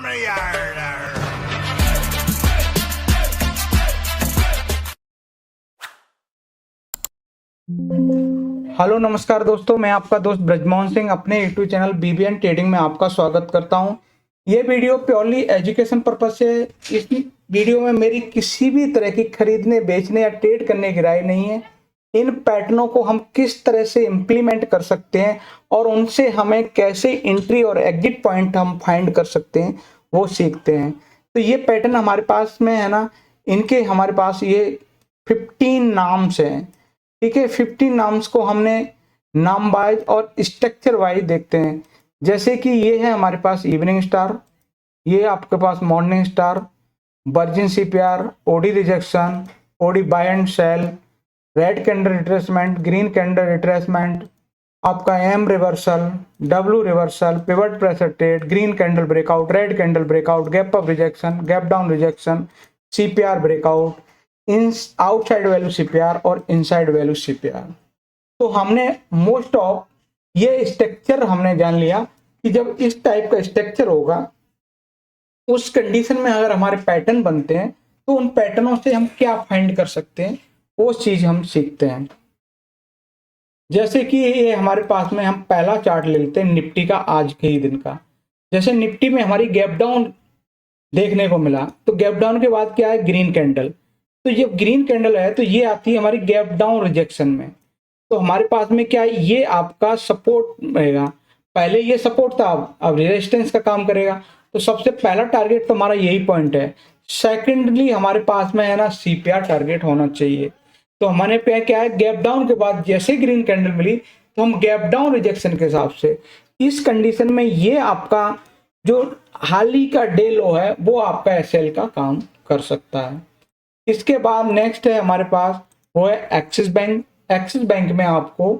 Hello नमस्कार दोस्तों, मैं आपका दोस्त ब्रजमोहन सिंह अपने यूट्यूब चैनल बीबीएन ट्रेडिंग में आपका स्वागत करता हूं। ये वीडियो प्योरली एजुकेशन पर्पस से। इस वीडियो में मेरी किसी भी तरह की खरीदने बेचने या ट्रेड करने की राय नहीं है। इन पैटर्नों को हम किस तरह से इम्प्लीमेंट कर सकते हैं और उनसे हमें कैसे एंट्री और एग्जिट पॉइंट हम फाइंड कर सकते हैं वो सीखते हैं। तो ये पैटर्न हमारे पास में है ना, इनके हमारे पास ये 15 नाम्स हैं। ठीक है, 15 नाम्स को हमने नाम वाइज और स्ट्रक्चर वाइज देखते हैं। जैसे कि ये है हमारे पास इवनिंग स्टार, ये आपके पास morning star, virgin CPR, OD rejection, OD buy and sell, red candle retracement, green candle retracement, आपका M reversal, W reversal, pivot pressure trade, green candle breakout, red candle breakout, gap up rejection, gap down rejection, CPR breakout, in outside value CPR और inside value CPR. तो हमने most of ये structure हमने जान लिया कि जब इस टाइप का स्ट्रक्चर होगा उस कंडीशन में अगर हमारे पैटर्न बनते हैं तो उन पैटर्नों से हम क्या फाइंड कर सकते हैं वो चीज हम सीखते हैं। जैसे कि ये हमारे पास में हम पहला चार्ट ले लेते हैं निफ्टी का, आज के ही दिन का। जैसे निफ्टी में हमारी गैप डाउन देखने को मिला, तो गैप डाउन के बाद क्या है, ग्रीन कैंडल। तो ये ग्रीन कैंडल है तो ये आती है हमारी गैप डाउन रिजेक्शन में। तो हमारे पास में क्या है, ये आपका सपोर्ट रहेगा। पहले ये सपोर्ट था, अब रेजिस्टेंस का काम करेगा। तो सबसे पहला टारगेट तो हमारा यही पॉइंट है। सेकेंडली हमारे पास में है ना सीपीआर टारगेट होना चाहिए। तो हमारे पे क्या है, गैप डाउन के बाद जैसे ग्रीन कैंडल मिली तो हम गैप डाउन रिजेक्शन के हिसाब से इस कंडीशन में ये आपका जो हाल ही का डे लो है वो आपका एसएल का काम कर सकता है। इसके बाद नेक्स्ट है हमारे पास वो है एक्सिस बैंक। एक्सिस बैंक में आपको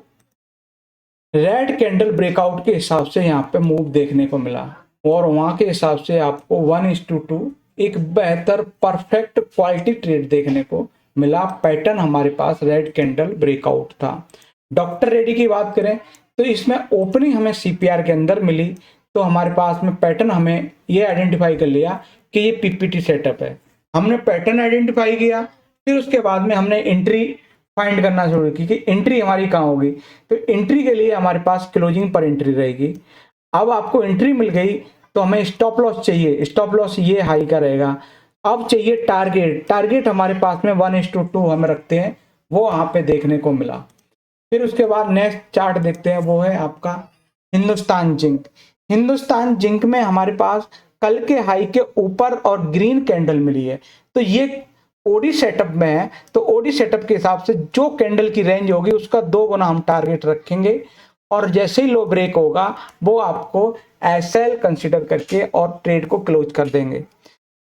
रेड कैंडल ब्रेकआउट के हिसाब से यहाँ पे मूव देखने को मिला और वहां के हिसाब से आपको 1:2 एक बेहतर परफेक्ट क्वालिटी ट्रेड देखने को मिला। पैटर्न हमारे पास रेड कैंडल ब्रेकआउट था। डॉक्टर रेड्डी की बात करें तो इसमें ओपनिंग हमें सीपीआर के अंदर मिली, तो हमारे पास में पैटर्न हमें ये आइडेंटिफाई कर लिया कि ये पीपीटी सेटअप है। हमने पैटर्न आइडेंटिफाई किया, फिर उसके बाद में हमने एंट्री फाइंड करना शुरू की कि एंट्री हमारी कहाँ होगी। तो एंट्री के लिए हमारे पास क्लोजिंग पर एंट्री रहेगी। अब आपको एंट्री मिल गई तो हमें स्टॉप लॉस चाहिए। स्टॉप लॉस ये हाई का रहेगा। अब चाहिए टारगेट। टारगेट हमारे पास में 1:2 हम रखते हैं, वो वहां पे देखने को मिला। फिर उसके बाद नेक्स्ट चार्ट देखते हैं, वो है आपका हिंदुस्तान जिंक। हिंदुस्तान जिंक में हमारे पास कल के हाई के ऊपर और ग्रीन कैंडल मिली है। तो ये ओडी सेटअप में है, तो ओडी सेटअप के हिसाब से जो कैंडल की रेंज होगी उसका 2 गुना हम टारगेट रखेंगे और जैसे ही लो ब्रेक होगा वो आपको एसएल कंसीडर करके और ट्रेड को क्लोज कर देंगे।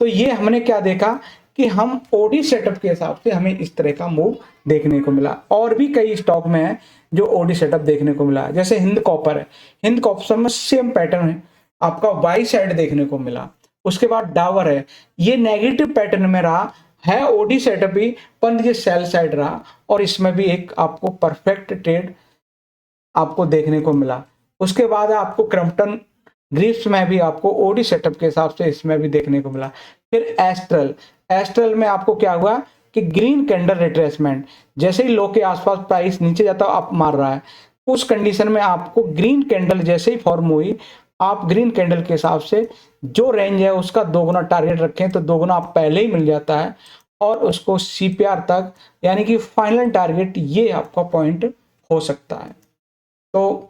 तो ये हमने क्या देखा कि हम ओडी सेटअप के हिसाब से हमें इस तरह का मूव देखने को मिला। और भी कई स्टॉक में है जो ओडी सेटअप देखने को मिला, जैसे हिंद कॉपर है। हिंद कॉपर में सेम पैटर्न है, आपका वाई साइड देखने को मिला। उसके बाद डावर है, ये नेगेटिव पैटर्न में रहा है, ओडी सेटअप भी, पर ये सेल साइड रहा और इसमें भी एक आपको परफेक्ट ट्रेड आपको देखने को मिला। उसके बाद आपको क्रम्पटन ग्रिप्स में भी आपको ओडी सेटअप के हिसाब से इसमें भी देखने को मिला। फिर एस्ट्रल, एस्ट्रल में आपको क्या हुआ कि ग्रीन कैंडल रिट्रेसमेंट, जैसे ही लो के आसपास प्राइस नीचे जाता अप मार रहा है, उस कंडीशन में आपको ग्रीन कैंडल जैसे ही फॉर्म हुई, आप ग्रीन कैंडल के हिसाब से जो रेंज है उसका 2 गुना टारगेट रखें तो 2 गुना आप पहले ही मिल जाता है और उसको सीपीआर तक यानी कि फाइनल टारगेट ये आपका पॉइंट हो सकता है। तो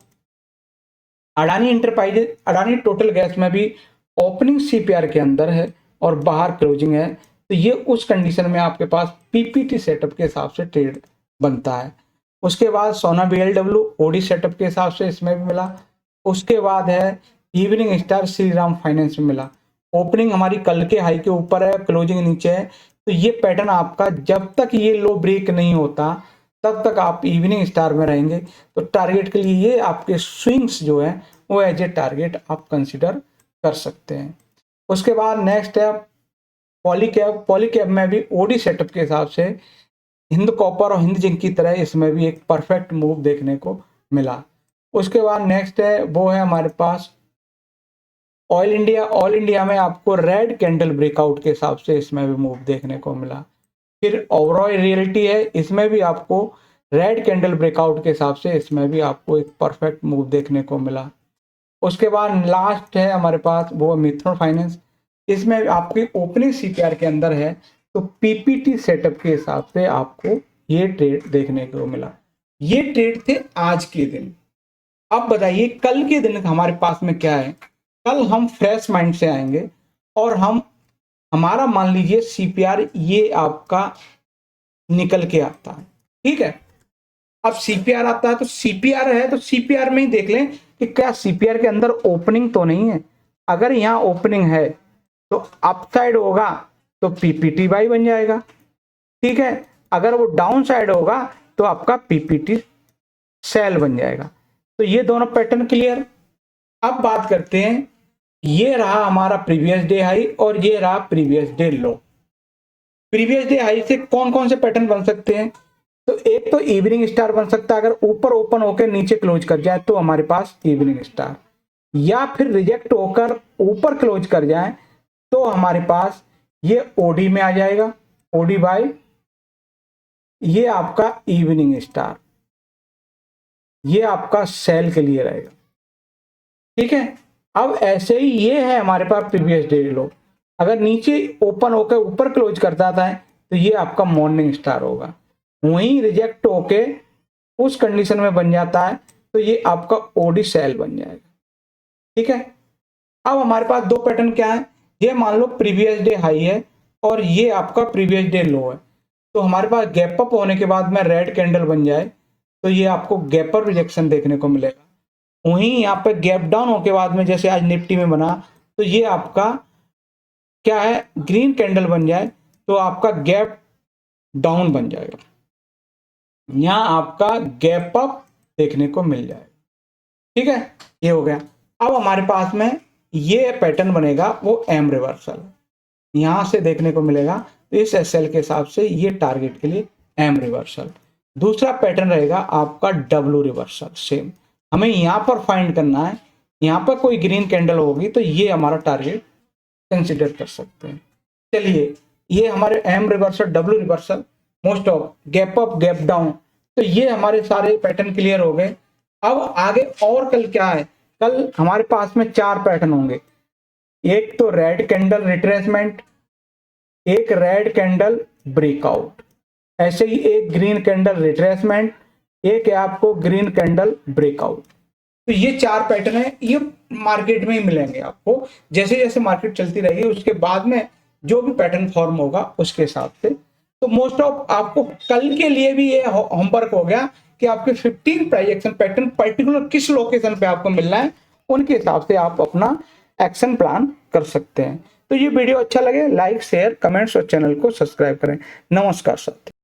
Adani enterprises, Adani total gas में भी ओपनिंग सीपीआर के अंदर है और बाहर क्लोजिंग है, तो ये उस कंडीशन में आपके पास पीपीटी सेटअप के हिसाब से ट्रेड बनता है। उसके बाद सोना बीएलडब्ल्यू ओडी सेटअप के हिसाब से इसमें भी मिला। उसके बाद है इवनिंग स्टार श्रीराम फाइनेंस में मिला। ओपनिंग हमारी कल के हाई के ऊपर है, क्लोजिंग नीचे है। तो ये पैटर्न आपका जब तक ये लो ब्रेक नहीं होता तब तक आप इवनिंग स्टार में रहेंगे। तो टारगेट के लिए ये आपके स्विंग्स जो है वो एज ए टारगेट आप कंसिडर कर सकते हैं। उसके बाद नेक्स्ट है पॉलीकैब। पॉलीकैब में भी ओडी सेटअप के हिसाब से हिंद कॉपर और हिंद जिंक की तरह इसमें भी एक परफेक्ट मूव देखने को मिला। उसके बाद नेक्स्ट है वो है हमारे पास ऑल इंडिया में आपको रेड कैंडल ब्रेकआउट के हिसाब से इसमें भी मूव देखने को मिला। फिर ओवरऑल रियलिटी है, इसमें भी आपको रेड कैंडल ब्रेकआउट के हिसाब से इसमें भी आपको एक परफेक्ट मूव देखने को मिला। उसके बाद लास्ट है हमारे पास वो मिथुन फाइनेंस, इसमें आपकी ओपनिंग सीपीआर के अंदर है, तो पीपीटी सेटअप के हिसाब से आपको ये ट्रेड देखने को मिला। ये ट्रेड थे आज के दिन। अब बताइए कल के दिन हमारे पास में क्या है। कल हम फ्रेश माइंड से आएंगे और हमारा मान लीजिए सीपीआर ये आपका निकल के आता है, ठीक है। अब सीपीआर आता है तो सीपीआर में ही देख लें कि क्या सीपीआर के अंदर ओपनिंग तो नहीं है। अगर यहाँ ओपनिंग है तो अपसाइड होगा तो पीपीटी बाई बन जाएगा, ठीक है। अगर वो डाउन साइड होगा तो आपका पीपीटी सेल बन जाएगा। तो ये दोनों पैटर्न क्लियर। अब बात करते हैं, ये रहा हमारा प्रीवियस डे हाई और ये रहा प्रीवियस डे लो। प्रीवियस डे हाई से कौन कौन से पैटर्न बन सकते हैं, तो एक तो इवनिंग स्टार बन सकता है, अगर ऊपर ओपन होकर नीचे क्लोज कर जाए तो हमारे पास इवनिंग स्टार, या फिर रिजेक्ट होकर ऊपर क्लोज कर जाए तो हमारे पास ये ओडी में आ जाएगा, ओडी बाय ये आपका इवनिंग स्टार, ये आपका सेल के लिए रहेगा, ठीक है। अब ऐसे ही ये है हमारे पास प्रीवियस डे लो, अगर नीचे ओपन होकर ऊपर क्लोज करता था तो ये आपका मॉर्निंग स्टार होगा, वहीं रिजेक्ट होके उस कंडीशन में बन जाता है तो ये आपका ओडी सेल बन जाएगा, ठीक है। अब हमारे पास दो पैटर्न क्या है, ये मान लो प्रीवियस डे हाई है और ये आपका प्रीवियस डे लो है, तो हमारे पास गैप अप होने के बाद में रेड कैंडल बन जाए तो ये आपको गैप अप रिजेक्शन देखने को मिलेगा। वहीं यहाँ पे गैप डाउन होने के बाद में जैसे आज निफ्टी में बना तो ये आपका क्या है, ग्रीन कैंडल बन जाए तो आपका गैप डाउन बन जाएगा, यहाँ आपका गैप अप देखने को मिल जाएगा, ठीक है। ये हो गया। अब हमारे पास में ये पैटर्न बनेगा वो एम रिवर्सल, यहां से देखने को मिलेगा तो इस एसएल के हिसाब से ये टारगेट के लिए एम रिवर्सल। दूसरा पैटर्न रहेगा आपका डब्ल्यू रिवर्सल, सेम हमें यहां पर फाइंड करना है, यहां पर कोई ग्रीन कैंडल होगी तो ये हमारा टारगेट कंसिडर कर सकते हैं। चलिए ये हमारे M reversal, W reversal, most of gap up gap down, तो ये हमारे सारे पैटर्न क्लियर हो गए। अब आगे और कल क्या है, कल हमारे पास में चार पैटर्न होंगे, एक तो रेड कैंडल रिट्रेसमेंट, एक रेड कैंडल ब्रेकआउट, ऐसे ही एक ग्रीन कैंडल रिट्रेसमेंट, एक है आपको ग्रीन कैंडल ब्रेकआउट। तो ये चार पैटर्न है, ये मार्केट में ही मिलेंगे आपको, जैसे जैसे मार्केट चलती रहेगी उसके बाद में जो भी पैटर्न फॉर्म होगा उसके हिसाब से। तो मोस्ट ऑफ आपको कल के लिए भी ये होमवर्क हो गया कि आपके 15 प्राइस एक्शन पैटर्न पर्टिकुलर किस लोकेशन पे आपको मिलना है, उनके हिसाब से आप अपना एक्शन प्लान कर सकते हैं। तो ये वीडियो अच्छा लगे लाइक शेयर कमेंट्स और चैनल को सब्सक्राइब करें। नमस्कार साथियों।